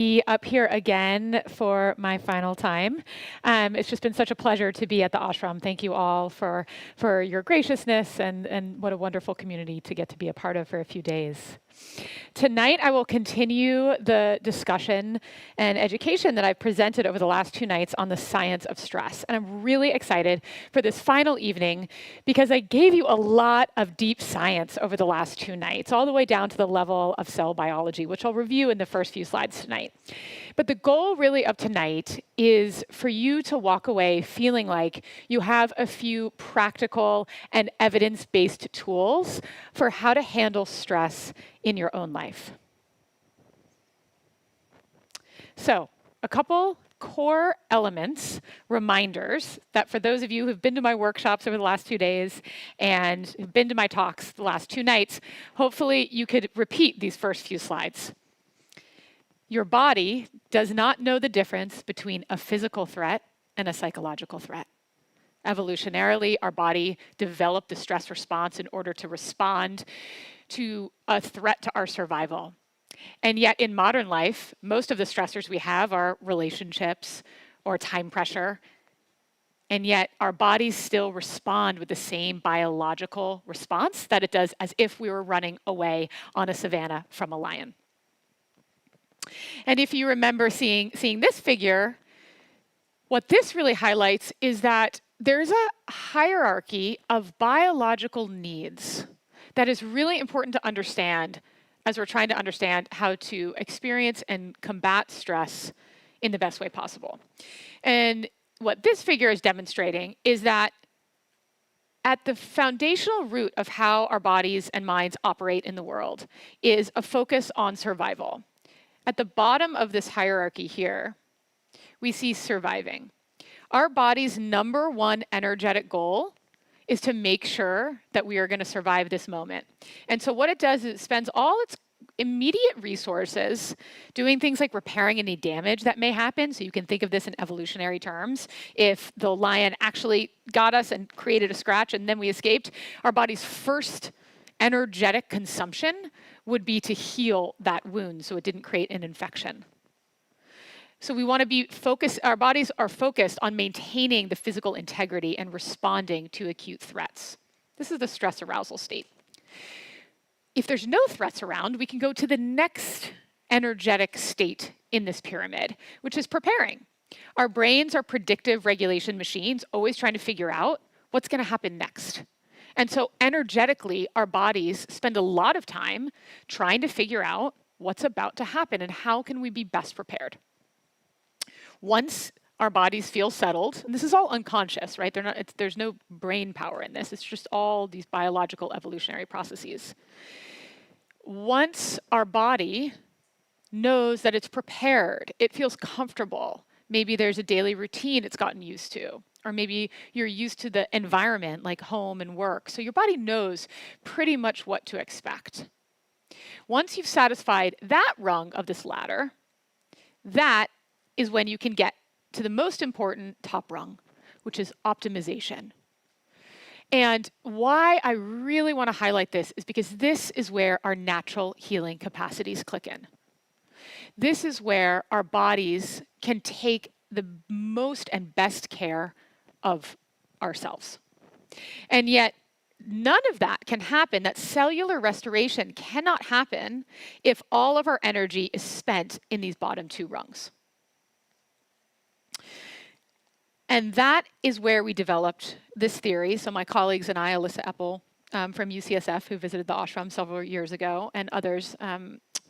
Be up here again for my final time. It's just been such a pleasure to be at the ashram. Thank you all for your graciousness and what a wonderful community to get to be a part of for a few days. Tonight, I will continue the discussion and education that I've presented over the last 2 nights on the science of stress. And I'm really excited for this final evening because I gave you a lot of deep science over the last 2 nights, all the way down to the level of cell biology, which I'll review in the first few slides tonight. But the goal really of tonight is for you to walk away feeling like you have a few practical and evidence-based tools for how to handle stress in your own life. So, a couple core elements, reminders that for those of you who've been to my workshops over the last 2 days and who've been to my talks the last 2 nights, hopefully you could repeat these first few slides. Your body does not know the difference between a physical threat and a psychological threat. Evolutionarily, our body developed the stress response in order to respond to a threat to our survival. And yet in modern life, most of the stressors we have are relationships or time pressure. And yet our bodies still respond with the same biological response that it does as if we were running away on a savanna from a lion. And if you remember seeing this figure, what this really highlights is that there's a hierarchy of biological needs that is really important to understand as we're trying to understand how to experience and combat stress in the best way possible. And what this figure is demonstrating is that at the foundational root of how our bodies and minds operate in the world is a focus on survival. At the bottom of this hierarchy here, we see surviving. Our body's number one energetic goal is to make sure that we are going to survive this moment. And so what it does is it spends all its immediate resources doing things like repairing any damage that may happen. So you can think of this in evolutionary terms. If the lion actually got us and created a scratch and then we escaped, our body's first energetic consumption would be to heal that wound so it didn't create an infection. So we want to be focused, our bodies are focused on maintaining the physical integrity and responding to acute threats. This is the stress arousal state. If there's no threats around, we can go to the next energetic state in this pyramid, which is preparing. Our brains are predictive regulation machines, always trying to figure out what's going to happen next. And so energetically, our bodies spend a lot of time trying to figure out what's about to happen and how can we be best prepared. Once our bodies feel settled, and this is all unconscious, right? There's no brain power in this. It's just all these biological evolutionary processes. Once our body knows that it's prepared, it feels comfortable. Maybe there's a daily routine it's gotten used to. Or maybe you're used to the environment like home and work. So your body knows pretty much what to expect. Once you've satisfied that rung of this ladder, that is when you can get to the most important top rung, which is optimization. And why I really want to highlight this is because this is where our natural healing capacities click in. This is where our bodies can take the most and best care of ourselves. And yet, none of that can happen, that cellular restoration cannot happen if all of our energy is spent in these bottom 2 rungs. And that is where we developed this theory. So my colleagues and I, Alyssa Eppel from UCSF, who visited the ashram several years ago, and others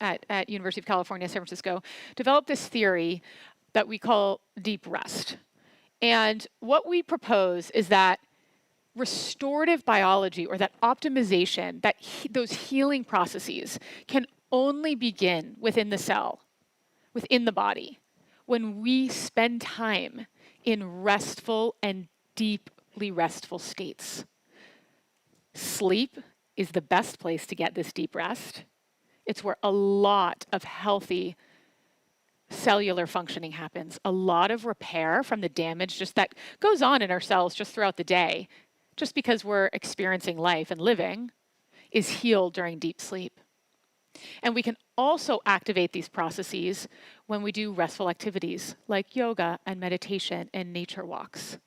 at University of California, San Francisco, developed this theory that we call deep rest. And what we propose is that restorative biology, or that optimization, those healing processes can only begin within the cell, within the body, when we spend time in restful and deeply restful states. Sleep is the best place to get this deep rest. It's where a lot of healthy cellular functioning happens, a lot of repair from the damage just that goes on in our cells just throughout the day, just because we're experiencing life and living, is healed during deep sleep. And we can also activate these processes when we do restful activities like yoga and meditation and nature walks.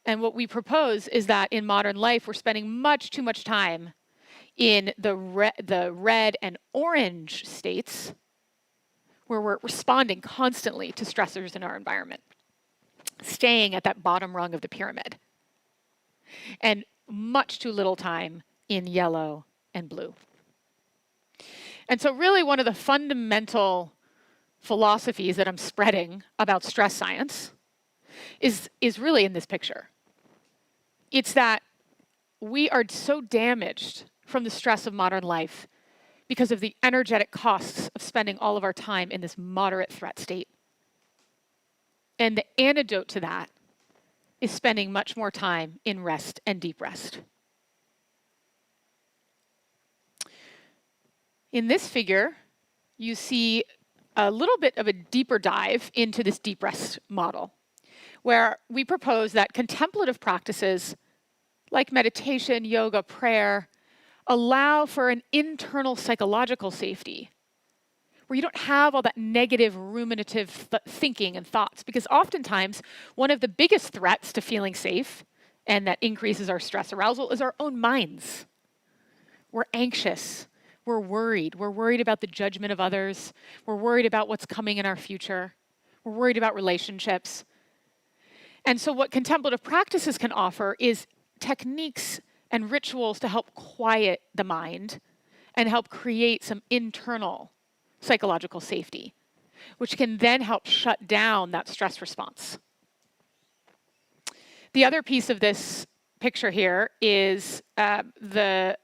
And what we propose is that in modern life, we're spending much too much time in the red and orange states where we're responding constantly to stressors in our environment, staying at that bottom rung of the pyramid, and much too little time in yellow and blue. And so really one of the fundamental philosophies that I'm spreading about stress science is really in this picture. It's that we are so damaged from the stress of modern life because of the energetic costs of spending all of our time in this moderate threat state. And the antidote to that is spending much more time in rest and deep rest. In this figure, you see a little bit of a deeper dive into this deep rest model, where we propose that contemplative practices like meditation, yoga, prayer, allow for an internal psychological safety, where you don't have all that negative ruminative thinking and thoughts. Because oftentimes, one of the biggest threats to feeling safe and that increases our stress arousal is our own minds. We're anxious. We're worried. We're worried about the judgment of others. We're worried about what's coming in our future. We're worried about relationships. And so what contemplative practices can offer is techniques and rituals to help quiet the mind and help create some internal psychological safety, which can then help shut down that stress response. The other piece of this picture here is the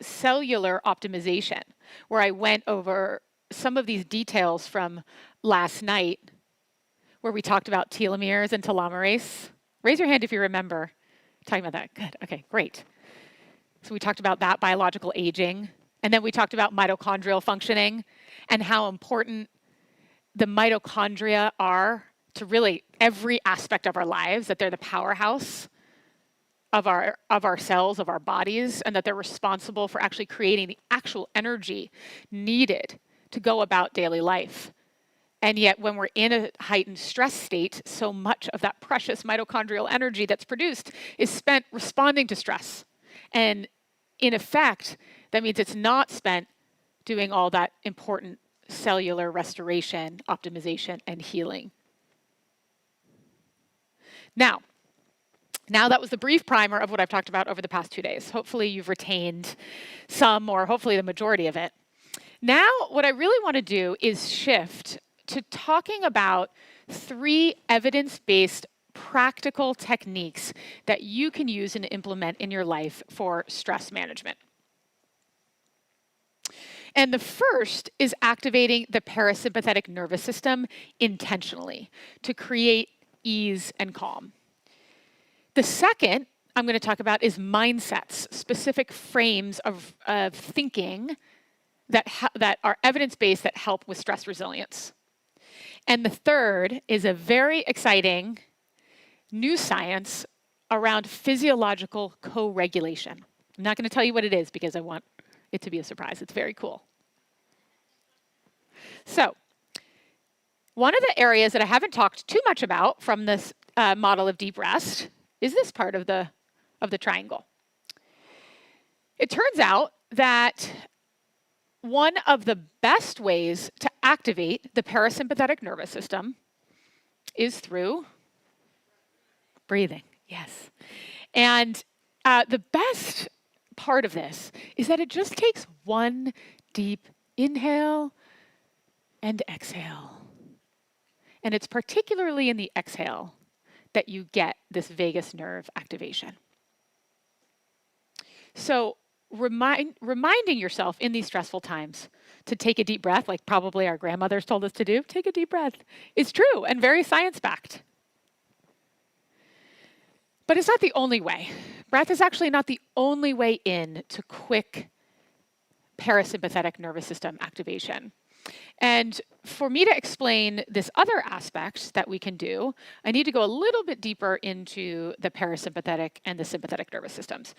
cellular optimization, where I went over some of these details from last night, where we talked about telomeres and telomerase. Raise your hand if you remember talking about that. Good. Okay, great. So we talked about that biological aging, and then we talked about mitochondrial functioning and how important the mitochondria are to really every aspect of our lives, that they're the powerhouse of our cells, of our bodies, and that they're responsible for actually creating the actual energy needed to go about daily life. And yet when we're in a heightened stress state, so much of that precious mitochondrial energy that's produced is spent responding to stress. And in effect, that means it's not spent doing all that important cellular restoration, optimization, and healing. Now that was the brief primer of what I've talked about over the past 2 days. Hopefully you've retained some, or hopefully the majority of it. Now, what I really want to do is shift to talking about 3 evidence-based practical techniques that you can use and implement in your life for stress management. And the first is activating the parasympathetic nervous system intentionally to create ease and calm. The second I'm going to talk about is mindsets, specific frames of thinking that are evidence-based that help with stress resilience. And the third is a very exciting new science around physiological co-regulation. I'm not going to tell you what it is because I want it to be a surprise. It's very cool. So, one of the areas that I haven't talked too much about from this model of deep rest is this part of the triangle. It turns out that one of the best ways to activate the parasympathetic nervous system is through breathing. Yes. And the best part of this is that it just takes one deep inhale and exhale. And it's particularly in the exhale that you get this vagus nerve activation. So reminding yourself in these stressful times to take a deep breath, like probably our grandmothers told us to do, take a deep breath, is true and very science-backed. But it's not the only way. Breath is actually not the only way in to quick parasympathetic nervous system activation. And for me to explain this other aspect that we can do, I need to go a little bit deeper into the parasympathetic and the sympathetic nervous systems.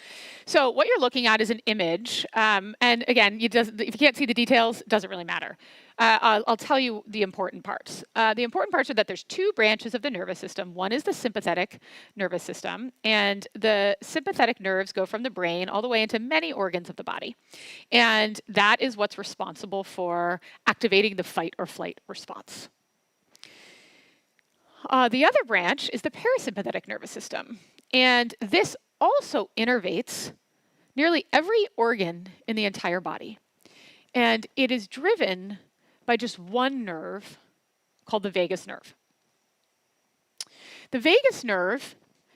So what you're looking at is an image. And again, if you can't see the details, it doesn't really matter. I'll tell you the important parts. The important parts are that there's two branches of the nervous system. One is the sympathetic nervous system, and the sympathetic nerves go from the brain all the way into many organs of the body. And that is what's responsible for activating the fight or flight response. The other branch is the parasympathetic nervous system, and this also innervates nearly every organ in the entire body. And it is driven by just one nerve called the vagus nerve. The vagus nerve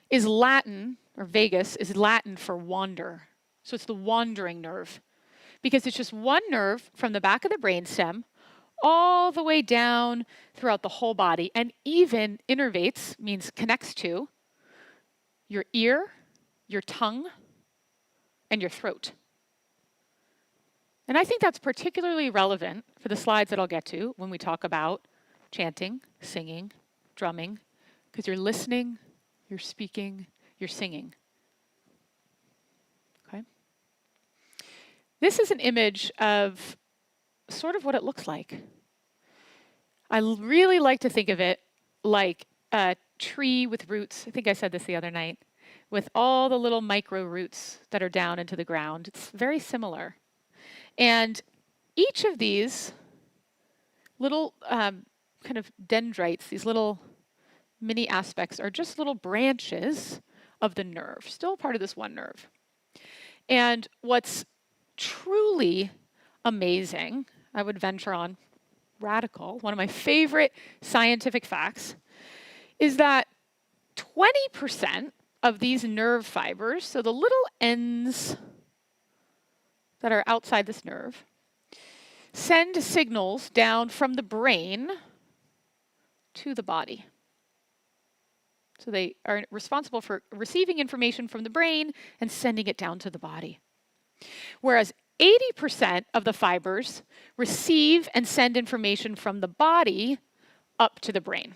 is Latin, or vagus is Latin for wander. So it's the wandering nerve, because it's just one nerve from the back of the brainstem all the way down throughout the whole body, and even innervates, means connects to, your ear, your tongue, and your throat. And I think that's particularly relevant for the slides that I'll get to when we talk about chanting, singing, drumming, because you're listening, you're speaking, you're singing. Okay? This is an image of sort of what it looks like. I really like to think of it like a tree with roots. I think I said this the other night, with all the little micro roots that are down into the ground. It's very similar. And each of these little kind of dendrites, these little mini aspects, are just little branches of the nerve, still part of this one nerve. And what's truly amazing, I would venture on, radical, one of my favorite scientific facts, is that 20% of these nerve fibers, so the little ends that are outside this nerve, send signals down from the brain to the body. So they are responsible for receiving information from the brain and sending it down to the body. Whereas 80% of the fibers receive and send information from the body up to the brain.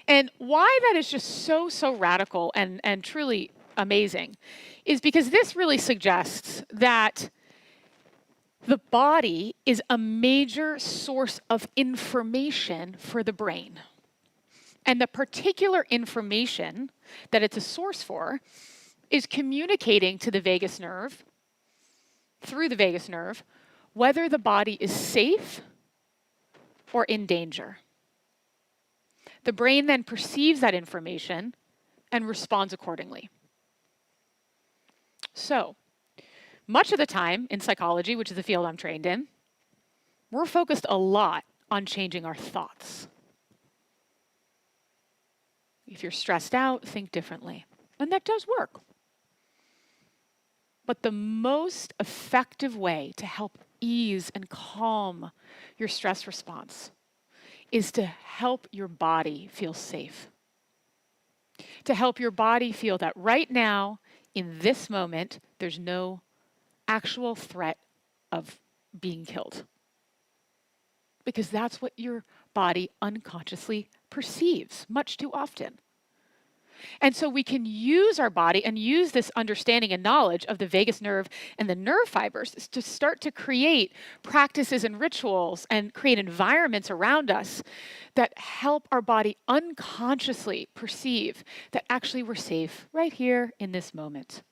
And why that is just so radical and truly amazing is because this really suggests that the body is a major source of information for the brain. And the particular information that it's a source for is communicating to the vagus nerve, through the vagus nerve, whether the body is safe or in danger. The brain then perceives that information and responds accordingly. So, much of the time in psychology, which is the field I'm trained in, we're focused a lot on changing our thoughts. If you're stressed out, think differently. And that does work. But the most effective way to help ease and calm your stress response is to help your body feel safe. To help your body feel that right now, in this moment, there's no actual threat of being killed. Because that's what your body unconsciously perceives much too often. And so we can use our body and use this understanding and knowledge of the vagus nerve and the nerve fibers to start to create practices and rituals and create environments around us that help our body unconsciously perceive that actually we're safe right here in this moment.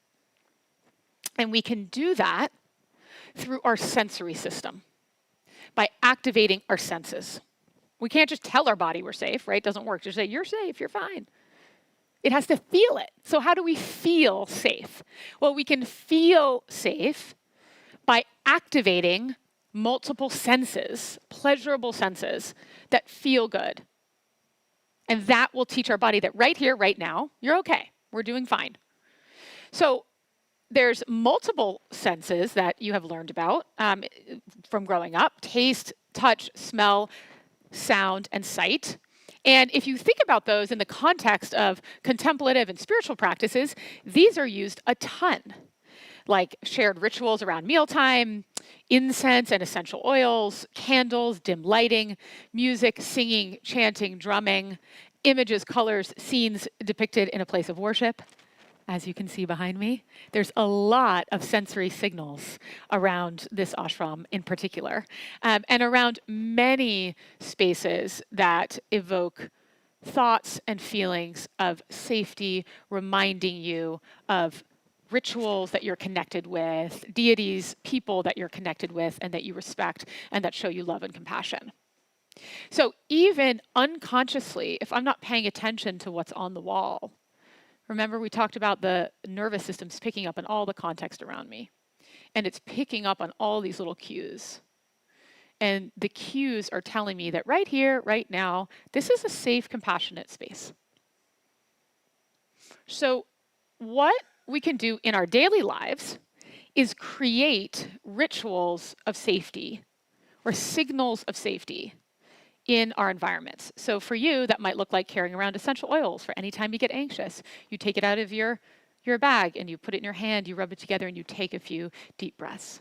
And we can do that through our sensory system by activating our senses. We can't just tell our body we're safe, right? It doesn't work. Just say, you're safe, you're fine. It has to feel it. So how do we feel safe? Well, we can feel safe by activating multiple senses, pleasurable senses that feel good. And that will teach our body that right here, right now, you're okay. We're doing fine. So there's multiple senses that you have learned about from growing up: taste, touch, smell, sound, and sight. And if you think about those in the context of contemplative and spiritual practices, these are used a ton. like shared rituals around mealtime, incense and essential oils, candles, dim lighting, music, singing, chanting, drumming, images, colors, scenes depicted in a place of worship. As you can see behind me, there's a lot of sensory signals around this ashram in particular, and around many spaces that evoke thoughts and feelings of safety, reminding you of rituals that you're connected with, deities, people that you're connected with and that you respect and that show you love and compassion. So even unconsciously, if I'm not paying attention to what's on the wall, remember we talked about the nervous system's picking up on all the context around me, and it's picking up on all these little cues. And the cues are telling me that right here, right now, this is a safe, compassionate space. So what we can do in our daily lives is create rituals of safety or signals of safety in our environments. So for you, that might look like carrying around essential oils for any time you get anxious. You take it out of your bag and you put it in your hand, you rub it together and you take a few deep breaths.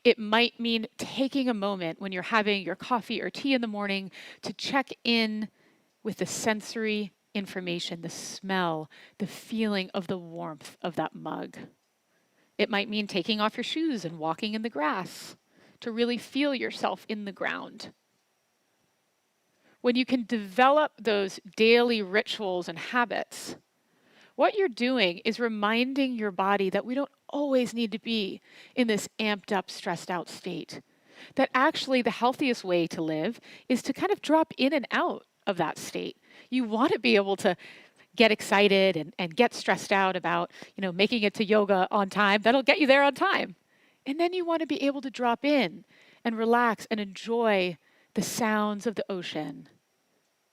It might mean taking a moment when you're having your coffee or tea in the morning to check in with the sensory information, the smell, the feeling of the warmth of that mug. It might mean taking off your shoes and walking in the grass to really feel yourself in the ground. When you can develop those daily rituals and habits, what you're doing is reminding your body that we don't always need to be in this amped up, stressed out state. That actually the healthiest way to live is to kind of drop in and out of that state. You want to be able to get excited and get stressed out about, making it to yoga on time. That'll get you there on time. And then you want to be able to drop in and relax and enjoy the sounds of the ocean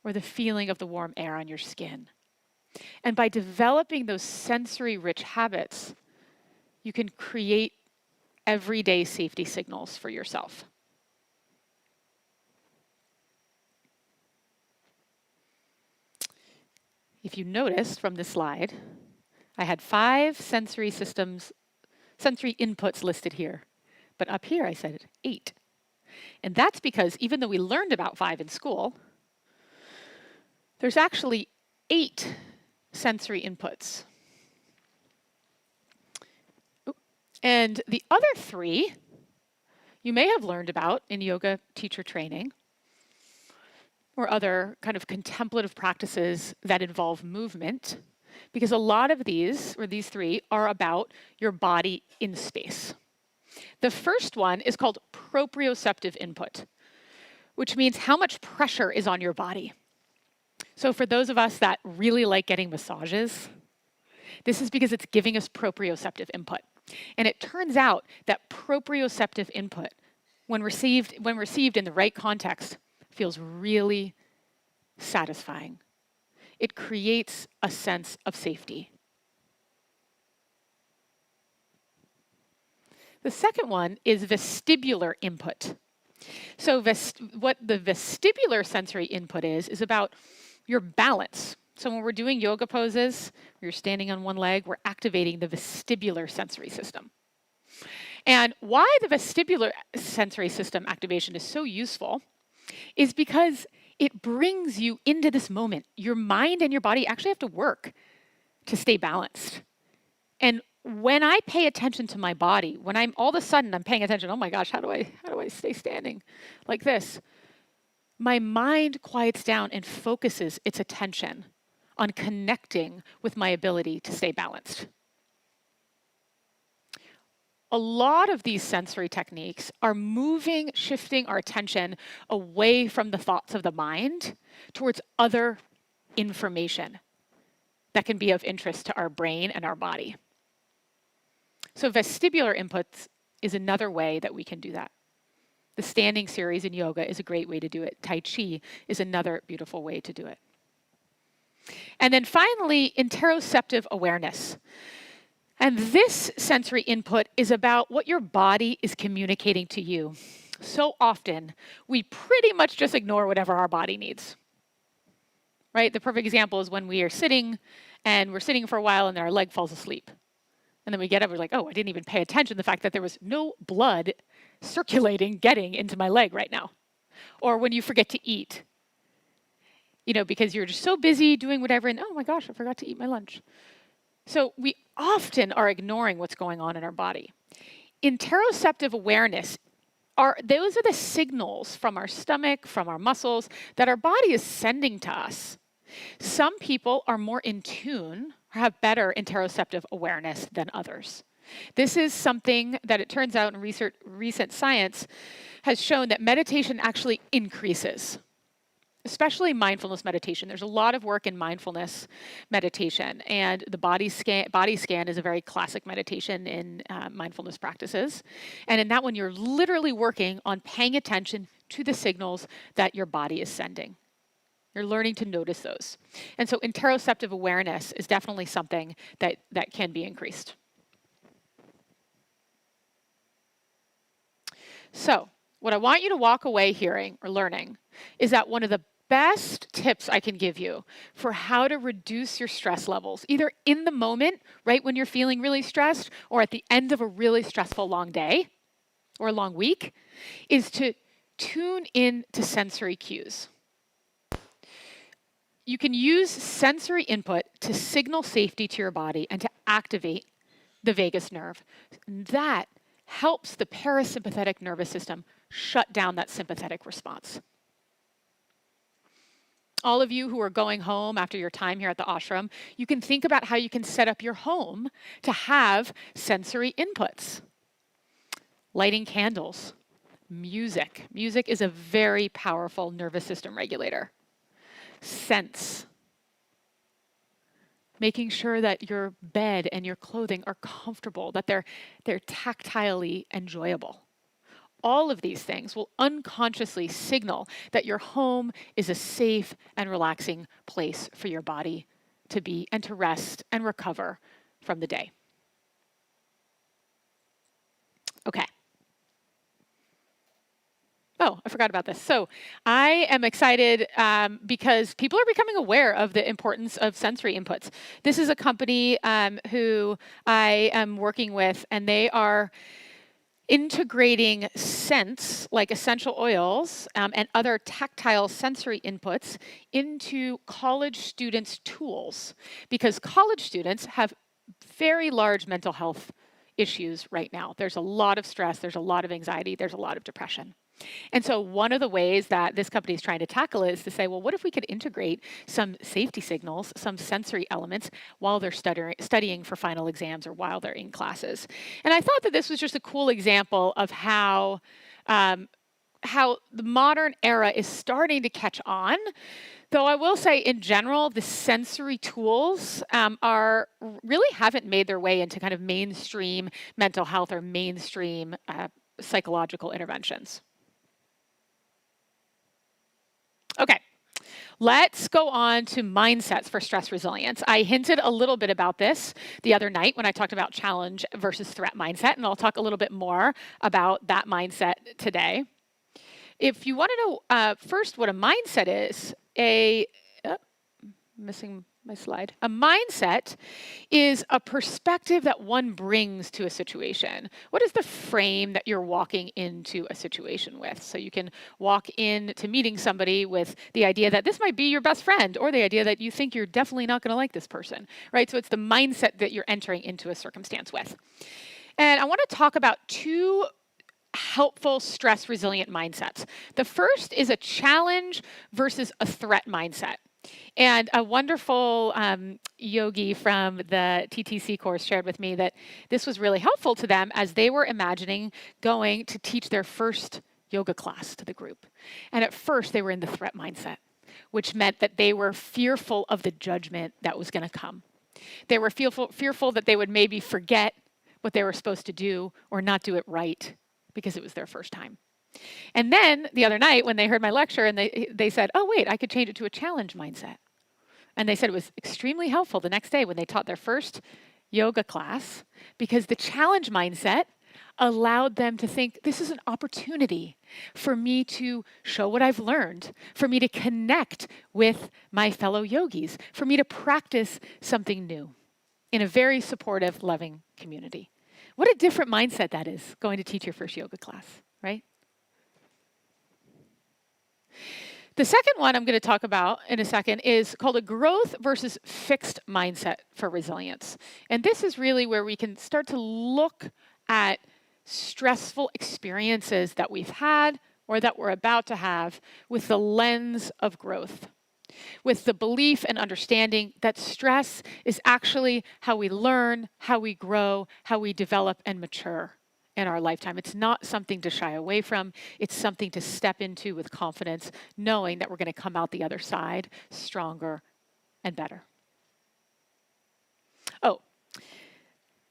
or the feeling of the warm air on your skin. And by developing those sensory rich habits, you can create everyday safety signals for yourself. If you noticed from this slide, I had 5 sensory inputs listed here. But up here I said 8. And that's because even though we learned about 5 in school, there's actually 8 sensory inputs. And the other 3 you may have learned about in yoga teacher training or other kind of contemplative practices that involve movement, because a lot of these 3 are about your body in space. The first one is called proprioceptive input, which means how much pressure is on your body. So for those of us that really like getting massages, this is because it's giving us proprioceptive input. And it turns out that proprioceptive input, when received in the right context, feels really satisfying. It creates a sense of safety. The second one is vestibular input. So what the vestibular sensory input is about your balance. So when we're doing yoga poses, you're standing on one leg, we're activating the vestibular sensory system. And why the vestibular sensory system activation is so useful is because it brings you into this moment. Your mind and your body actually have to work to stay balanced. And when I pay attention to my body, when I'm all of a sudden I'm paying attention, oh my gosh, how do I stay standing like this? My mind quiets down and focuses its attention on connecting with my ability to stay balanced. A lot of these sensory techniques are shifting our attention away from the thoughts of the mind towards other information that can be of interest to our brain and our body. So vestibular inputs is another way that we can do that. The standing series in yoga is a great way to do it. Tai Chi is another beautiful way to do it. And then finally, interoceptive awareness. And this sensory input is about what your body is communicating to you. So often, we pretty much just ignore whatever our body needs. Right? The perfect example is when we are sitting, and we're sitting for a while and our leg falls asleep. And then we get up, we're like, oh, I didn't even pay attention to the fact that there was no blood circulating, getting into my leg right now. Or when you forget to eat, because you're just so busy doing whatever, and oh my gosh, I forgot to eat my lunch. So we often are ignoring what's going on in our body. Interoceptive awareness, those are the signals from our stomach, from our muscles, that our body is sending to us. Some people are more in tune, or have better interoceptive awareness than others. This is something that it turns out in recent science has shown that meditation actually increases, especially mindfulness meditation. There's a lot of work in mindfulness meditation, and the body scan is a very classic meditation in mindfulness practices. And in that one, you're literally working on paying attention to the signals that your body is sending. You're learning to notice those. And so interoceptive awareness is definitely something that can be increased. So what I want you to walk away hearing or learning is that one of the best tips I can give you for how to reduce your stress levels, either in the moment, right when you're feeling really stressed, or at the end of a really stressful long day or a long week, is to tune in to sensory cues. You can use sensory input to signal safety to your body and to activate the vagus nerve. And that helps the parasympathetic nervous system shut down that sympathetic response. All of you who are going home after your time here at the ashram, you can think about how you can set up your home to have sensory inputs. Lighting candles, music. Music is a very powerful nervous system regulator. Scents. Making sure that your bed and your clothing are comfortable, that they're tactilely enjoyable. All of these things will unconsciously signal that your home is a safe and relaxing place for your body to be and to rest and recover from the day. Okay. Oh, I forgot about this. So I am excited because people are becoming aware of the importance of sensory inputs. This is a company who I am working with, and they are integrating scents like essential oils and other tactile sensory inputs into college students' tools, because college students have very large mental health issues right now. There's a lot of stress, there's a lot of anxiety, there's a lot of depression. And so one of the ways that this company is trying to tackle it is to say, well, what if we could integrate some safety signals, some sensory elements while they're studying for final exams or while they're in classes? And I thought that this was just a cool example of how the modern era is starting to catch on. Though I will say, in general, the sensory tools really haven't made their way into kind of mainstream mental health or mainstream psychological interventions. Okay, let's go on to mindsets for stress resilience. I hinted a little bit about this the other night when I talked about challenge versus threat mindset, and I'll talk a little bit more about that mindset today. If you want to know first what a mindset is, missing my slide. A mindset is a perspective that one brings to a situation. What is the frame that you're walking into a situation with? So you can walk into meeting somebody with the idea that this might be your best friend, or the idea that you think you're definitely not going to like this person, right? So it's the mindset that you're entering into a circumstance with. And I want to talk about two helpful stress resilient mindsets. The first is a challenge versus a threat mindset. And a wonderful yogi from the TTC course shared with me that this was really helpful to them as they were imagining going to teach their first yoga class to the group. And at first they were in the threat mindset, which meant that they were fearful of the judgment that was going to come. They were fearful that they would maybe forget what they were supposed to do or not do it right because it was their first time. And then the other night when they heard my lecture and they said, oh, wait, I could change it to a challenge mindset. And they said it was extremely helpful the next day when they taught their first yoga class, because the challenge mindset allowed them to think, this is an opportunity for me to show what I've learned, for me to connect with my fellow yogis, for me to practice something new. in a very supportive, loving community. What a different mindset that is, going to teach your first yoga class, right? The second one I'm going to talk about in a second is called a growth versus fixed mindset for resilience. And this is really where we can start to look at stressful experiences that we've had or that we're about to have with the lens of growth, with the belief and understanding that stress is actually how we learn, how we grow, how we develop and mature in our lifetime. It's not something to shy away from. It's something to step into with confidence, knowing that we're going to come out the other side stronger and better. Oh,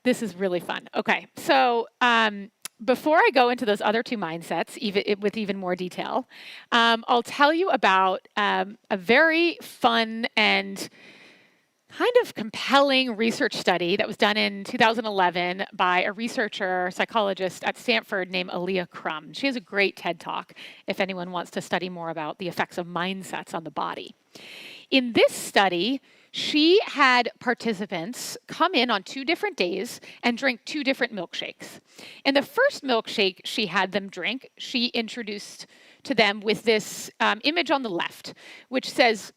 this is really fun. Okay, so before I go into those other two mindsets with even more detail, I'll tell you about a very fun and kind of compelling research study that was done in 2011 by a researcher, psychologist at Stanford named Alexandra Crosswell. She has a great TED Talk if anyone wants to study more about the effects of mindsets on the body. In this study, she had participants come in on 2 different days and drink 2 different milkshakes. And the first milkshake she had them drink, she introduced to them with this image on the left, which says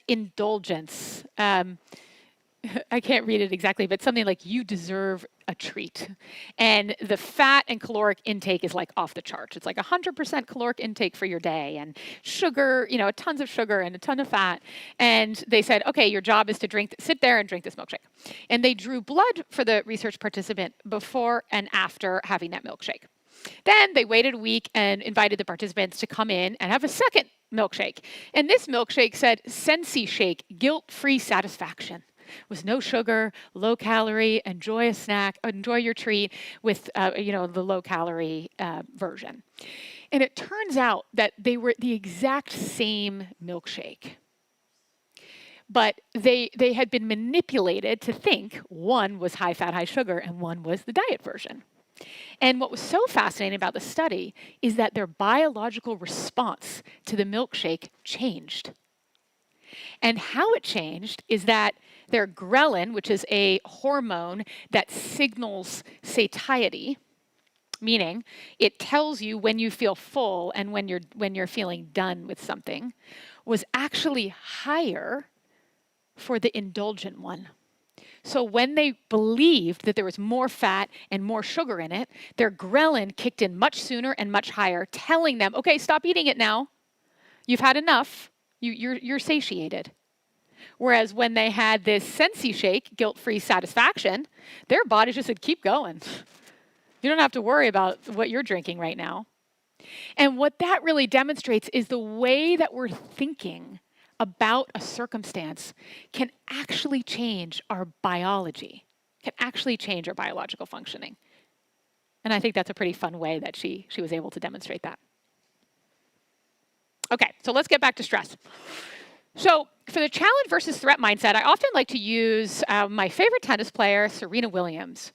indulgence. I can't read it exactly, but something like you deserve a treat. And the fat and caloric intake is like off the charts. It's like 100% caloric intake for your day and sugar, tons of sugar and a ton of fat. And they said, okay, your job is to sit there and drink this milkshake. And they drew blood for the research participant before and after having that milkshake. Then they waited a week and invited the participants to come in and have a second milkshake. And this milkshake said, Sensi Shake, guilt-free satisfaction. With no sugar, low calorie, enjoy a snack, enjoy your treat with, the low calorie version. And it turns out that they were the exact same milkshake. But they had been manipulated to think one was high fat, high sugar, and one was the diet version. And what was so fascinating about the study is that their biological response to the milkshake changed. And how it changed is that their ghrelin, which is a hormone that signals satiety, meaning it tells you when you feel full and when you're feeling done with something, was actually higher for the indulgent one. So when they believed that there was more fat and more sugar in it, their ghrelin kicked in much sooner and much higher, telling them, okay, stop eating it now. You've had enough. You're satiated. Whereas when they had this Sensi Shake, guilt-free satisfaction, their body just said, keep going. You don't have to worry about what you're drinking right now. And what that really demonstrates is the way that we're thinking about a circumstance can actually change our biology, can actually change our biological functioning. And I think that's a pretty fun way that she was able to demonstrate that. Okay, so let's get back to stress. So for the challenge versus threat mindset, I often like to use my favorite tennis player, Serena Williams.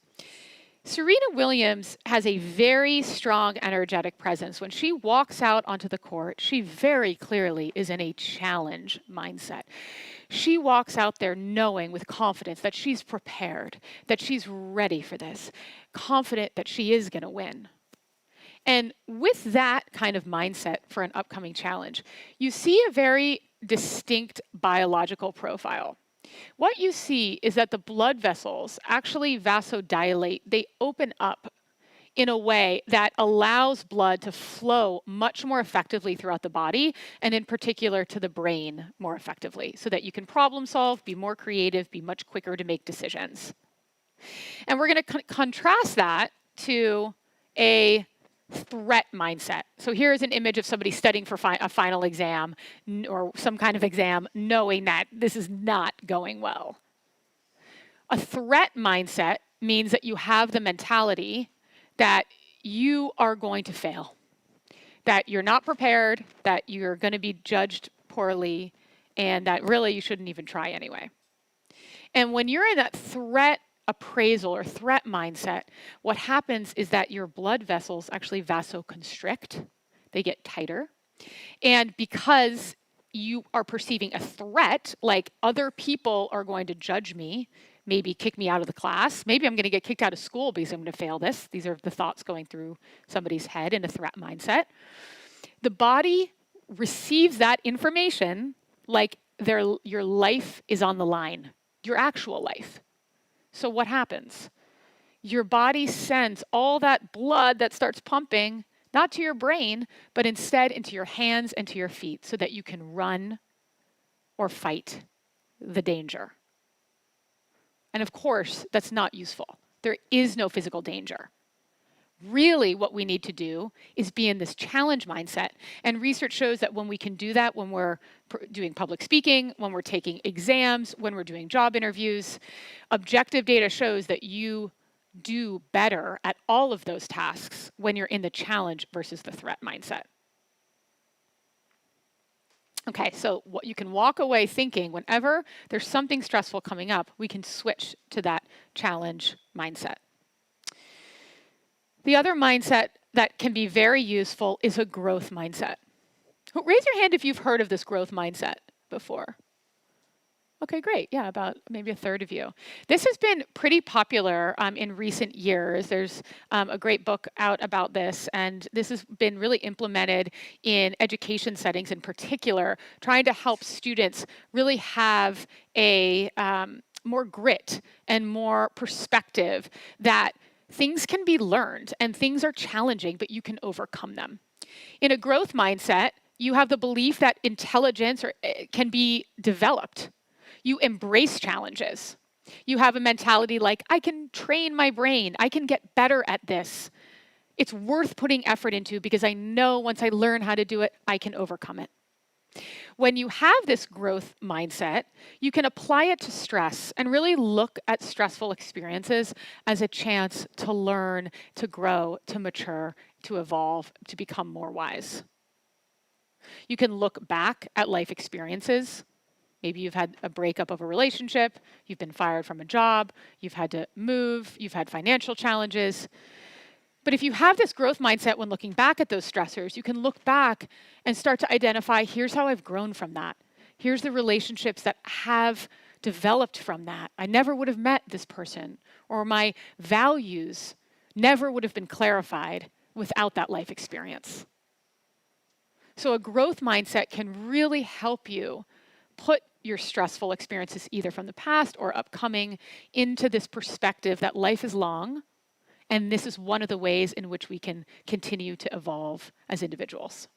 Serena Williams has a very strong energetic presence. When she walks out onto the court, she very clearly is in a challenge mindset. She walks out there knowing with confidence that she's prepared, that she's ready for this, confident that she is going to win. And with that kind of mindset for an upcoming challenge, you see a very distinct biological profile. What you see is that the blood vessels actually vasodilate. They open up in a way that allows blood to flow much more effectively throughout the body, and in particular to the brain more effectively, so that you can problem solve, be more creative, be much quicker to make decisions. And we're going to contrast that to a threat mindset. So here's an image of somebody studying for a final exam or some kind of exam, knowing that this is not going well. A threat mindset means that you have the mentality that you are going to fail, that you're not prepared, that you're going to be judged poorly, and that really you shouldn't even try anyway. And when you're in that threat appraisal or threat mindset, what happens is that your blood vessels actually vasoconstrict. They get tighter. And because you are perceiving a threat, like other people are going to judge me, maybe kick me out of the class, maybe I'm going to get kicked out of school because I'm going to fail this. These are the thoughts going through somebody's head in a threat mindset. The body receives that information like your life is on the line, your actual life. So what happens? Your body sends all that blood that starts pumping, not to your brain, but instead into your hands and to your feet so that you can run or fight the danger. And of course, that's not useful. There is no physical danger. Really, what we need to do is be in this challenge mindset. And research shows that when we can do that, when we're doing public speaking, when we're taking exams, when we're doing job interviews, objective data shows that you do better at all of those tasks when you're in the challenge versus the threat mindset. Okay, so what you can walk away thinking whenever there's something stressful coming up, we can switch to that challenge mindset. The other mindset that can be very useful is a growth mindset. Raise your hand if you've heard of this growth mindset before. Okay, great. Yeah, about maybe a third of you. This has been pretty popular in recent years. There's a great book out about this, and this has been really implemented in education settings in particular, trying to help students really have a more grit and more perspective that things can be learned and things are challenging, but you can overcome them. In a growth mindset, you have the belief that intelligence can be developed. You embrace challenges. You have a mentality like, I can train my brain. I can get better at this. It's worth putting effort into because I know once I learn how to do it, I can overcome it. When you have this growth mindset, you can apply it to stress and really look at stressful experiences as a chance to learn, to grow, to mature, to evolve, to become more wise. You can look back at life experiences. Maybe you've had a breakup of a relationship, you've been fired from a job, you've had to move, you've had financial challenges. But if you have this growth mindset when looking back at those stressors, you can look back and start to identify, here's how I've grown from that. Here's the relationships that have developed from that. I never would have met this person, or my values never would have been clarified without that life experience. So a growth mindset can really help you put your stressful experiences, either from the past or upcoming, into this perspective that life is long, and this is one of the ways in which we can continue to evolve as individuals.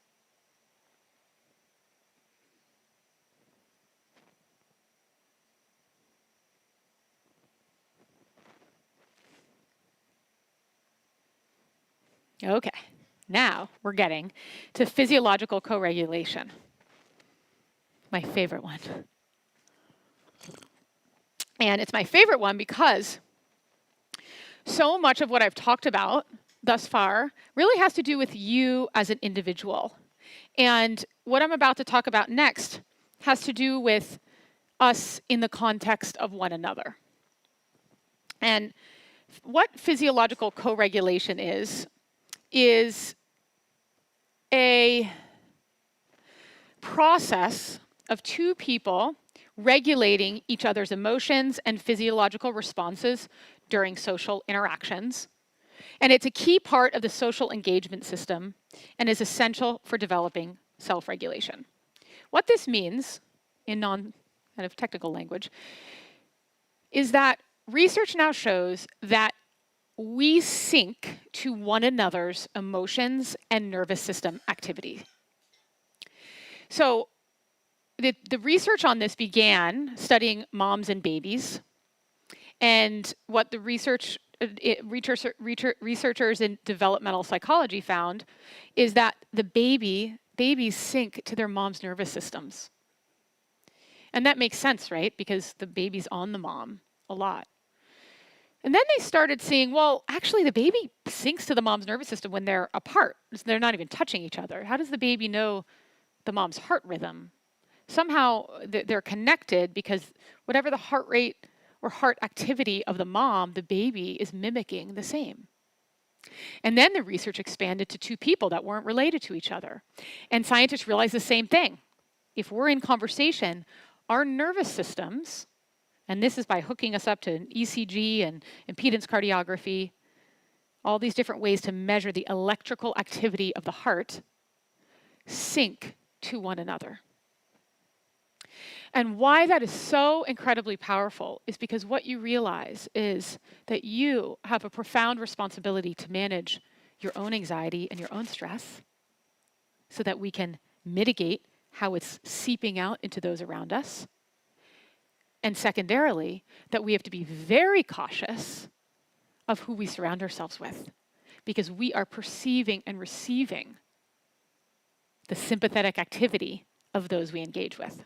Okay, now we're getting to physiological co-regulation. My favorite one. And it's my favorite one because so much of what I've talked about thus far really has to do with you as an individual. And what I'm about to talk about next has to do with us in the context of one another. And what physiological co-regulation is a process of two people regulating each other's emotions and physiological responses during social interactions. And it's a key part of the social engagement system and is essential for developing self-regulation. What this means, in non-technical language, is that research now shows that we sync to one another's emotions and nervous system activity. So the research on this began studying moms and babies. And what the researchers in developmental psychology found is that the babies sync to their mom's nervous systems. And that makes sense, right? Because the baby's on the mom a lot. And then they started seeing, well, actually the baby syncs to the mom's nervous system when they're apart. They're not even touching each other. How does the baby know the mom's heart rhythm? Somehow they're connected because whatever the heart rate or heart activity of the mom, the baby is mimicking the same. And then the research expanded to two people that weren't related to each other. And scientists realized the same thing. if we're in conversation, our nervous systems, and this is by hooking us up to an ECG and impedance cardiography, all these different ways to measure the electrical activity of the heart, sync to one another. And why that is so incredibly powerful is because what you realize is that you have a profound responsibility to manage your own anxiety and your own stress so that we can mitigate how it's seeping out into those around us. And secondarily, that we have to be very cautious of who we surround ourselves with, because we are perceiving and receiving the sympathetic activity of those we engage with.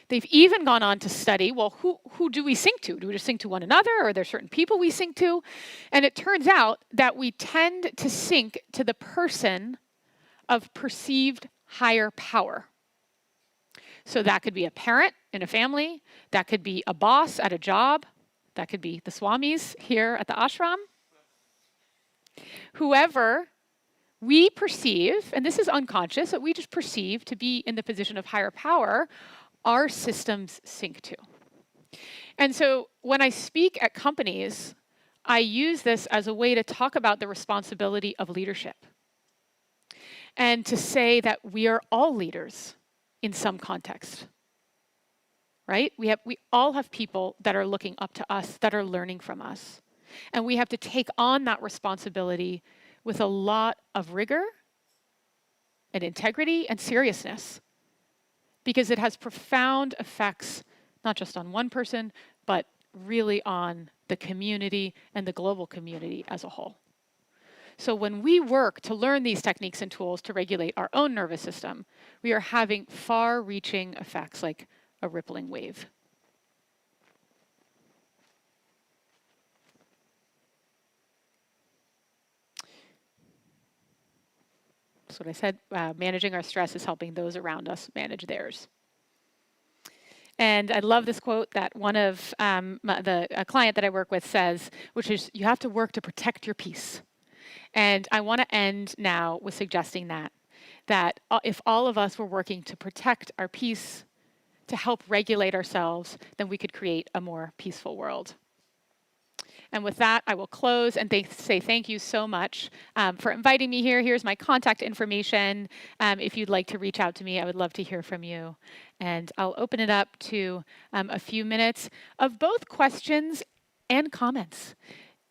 They've even gone on to study, well, who do we sync to? Do we just sync to one another, or are there certain people we sync to? And it turns out that we tend to sync to the person of perceived higher power. So that could be a parent in a family, that could be a boss at a job, that could be the swamis here at the ashram. Whoever we perceive, and this is unconscious, that we just perceive to be in the position of higher power, our systems sync to. And so when I speak at companies, I use this as a way to talk about the responsibility of leadership and to say that we are all leaders in some context, right? We all have people that are looking up to us, that are learning from us. And we have to take on that responsibility with a lot of rigor and integrity and seriousness, because it has profound effects, not just on one person, but really on the community and the global community as a whole. So when we work to learn these techniques and tools to regulate our own nervous system, we are having far-reaching effects like a rippling wave. That's what I said. Managing our stress is helping those around us manage theirs. And I love this quote that one of a client that I work with says, which is, you have to work to protect your peace. And I want to end now with suggesting that if all of us were working to protect our peace, to help regulate ourselves, then we could create a more peaceful world. And with that, I will close and say thank you so much for inviting me here. Here's my contact information. If you'd like to reach out to me, I would love to hear from you. And I'll open it up to a few minutes of both questions and comments.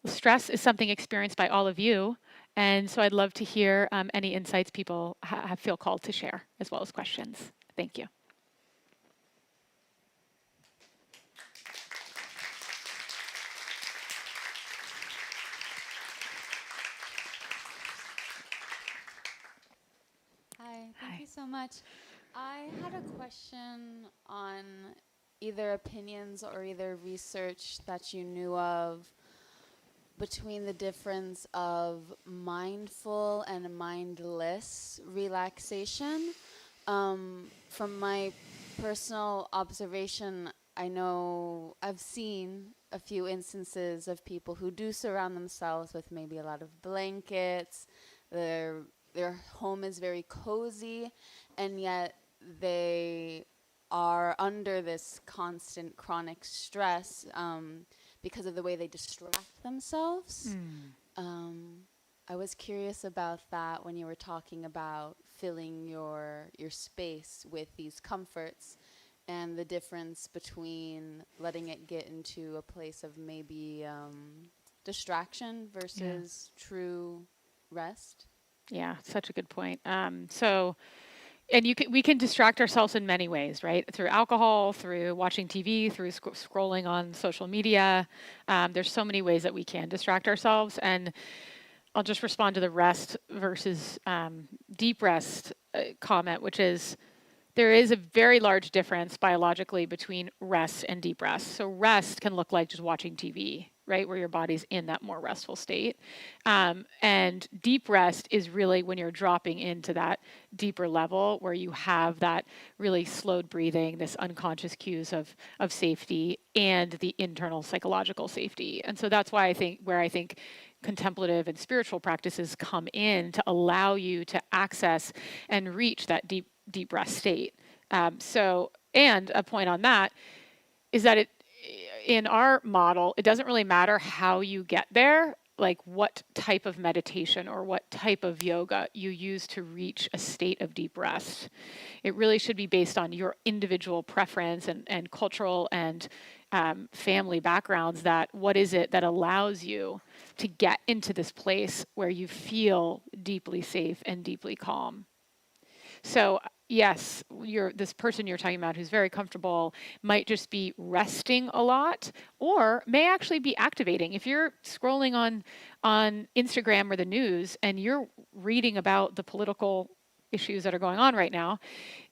Stress is something experienced by all of you. And so I'd love to hear any insights people feel called to share, as well as questions. Thank you. Thank you so much. I had a question on either opinions or either research that you knew of between the difference of mindful and mindless relaxation. From my personal observation, I know I've seen a few instances of people who do surround themselves with maybe a lot of blankets. Their home is very cozy, and yet they are under this constant chronic stress because of the way they distract themselves. I was curious about that when you were talking about filling your space with these comforts and the difference between letting it get into a place of maybe distraction versus true rest. Yeah, such a good point. And we can distract ourselves in many ways, right? Through alcohol, through watching TV, through scrolling on social media. There's so many ways that we can distract ourselves. And I'll just respond to the rest versus deep rest comment, which is there is a very large difference biologically between rest and deep rest. So rest can look like just watching TV, right, where your body's in that more restful state. And deep rest is really when you're dropping into that deeper level where you have that really slowed breathing, this unconscious cues of safety and the internal psychological safety. And so that's why I think contemplative and spiritual practices come in to allow you to access and reach that deep deep rest state. And a point on that is that in our model, it doesn't really matter how you get there, like what type of meditation or what type of yoga you use to reach a state of deep rest. It really should be based on your individual preference and cultural and family backgrounds, that what is it that allows you to get into this place where you feel deeply safe and deeply calm. So yes, this person you're talking about who's very comfortable might just be resting a lot, or may actually be activating. If you're scrolling on Instagram or the news and you're reading about the political issues that are going on right now,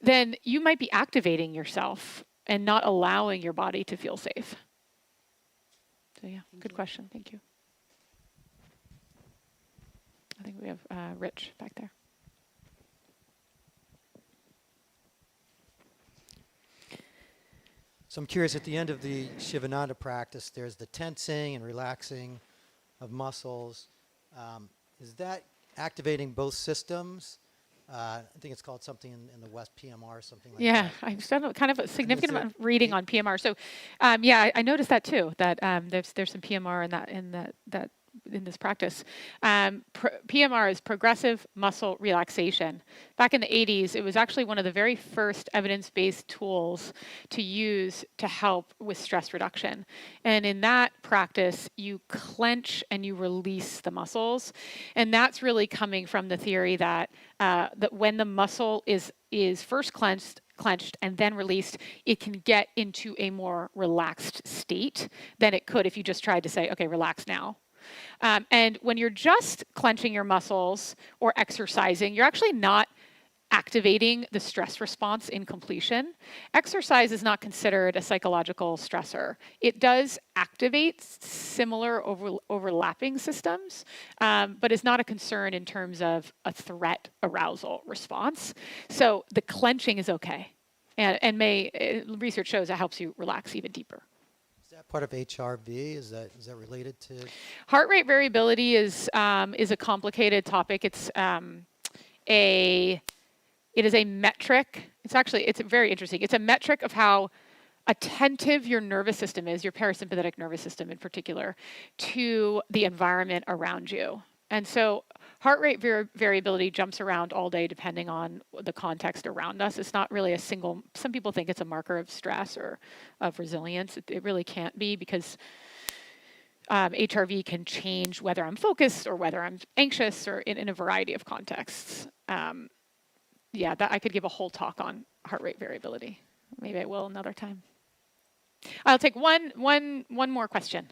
then you might be activating yourself and not allowing your body to feel safe. So yeah, good question. Thank you. I think we have Rich back there. So I'm curious, at the end of the Sivananda practice, there's the tensing and relaxing of muscles. Is that activating both systems? I think it's called something in the West, PMR, something like that. Yeah, I've done kind of a significant amount of reading on PMR. So, yeah, I noticed that too. That there's some PMR in this practice. PMR is progressive muscle relaxation. Back in the 80s, it was actually one of the very first evidence-based tools to use to help with stress reduction. And in that practice, you clench and you release the muscles. And that's really coming from the theory that that when the muscle is first clenched and then released, it can get into a more relaxed state than it could if you just tried to say, okay, relax now. And when you're just clenching your muscles or exercising, you're actually not activating the stress response in completion. Exercise is not considered a psychological stressor. It does activate similar overlapping systems, but is not a concern in terms of a threat arousal response. So the clenching is okay. And research shows it helps you relax even deeper. Is that part of HRV? Is that related to? Heart rate variability is a complicated topic. It is a metric. It's very interesting. It's a metric of how attentive your nervous system is, your parasympathetic nervous system in particular, to the environment around you. And so heart rate variability jumps around all day depending on the context around us. It's not really some people think it's a marker of stress or of resilience. It really can't be, because HRV can change whether I'm focused or whether I'm anxious, or in a variety of contexts. Yeah, that I could give a whole talk on heart rate variability. Maybe I will another time. I'll take one more question.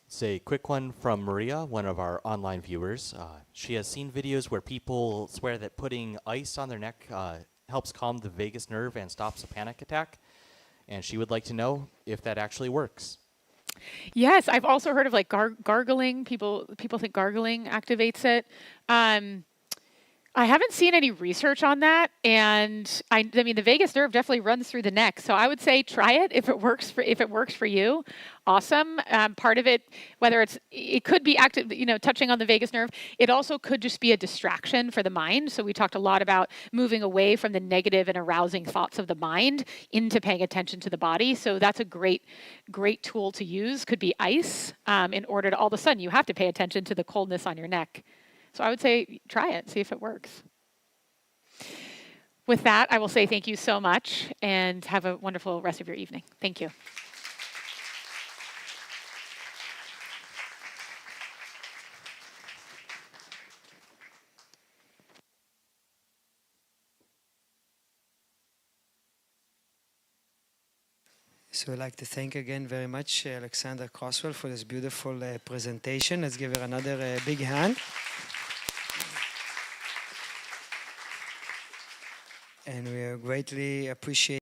It's a quick one from Maria, one of our online viewers. She has seen videos where people swear that putting ice on their neck helps calm the vagus nerve and stops a panic attack. And she would like to know if that actually works. Yes, I've also heard of like gargling. People think gargling activates it. I haven't seen any research on that, and I mean the vagus nerve definitely runs through the neck. So I would say try it if it works for you. Awesome. Part of it, it could be active, touching on the vagus nerve. It also could just be a distraction for the mind. So we talked a lot about moving away from the negative and arousing thoughts of the mind into paying attention to the body. So that's a great tool to use. Could be ice, in order to all of a sudden you have to pay attention to the coldness on your neck. So I would say try it, see if it works. With that, I will say thank you so much and have a wonderful rest of your evening. Thank you. So I'd like to thank again very much Alexandra Crosswell for this beautiful presentation. Let's give her another big hand. And we greatly appreciate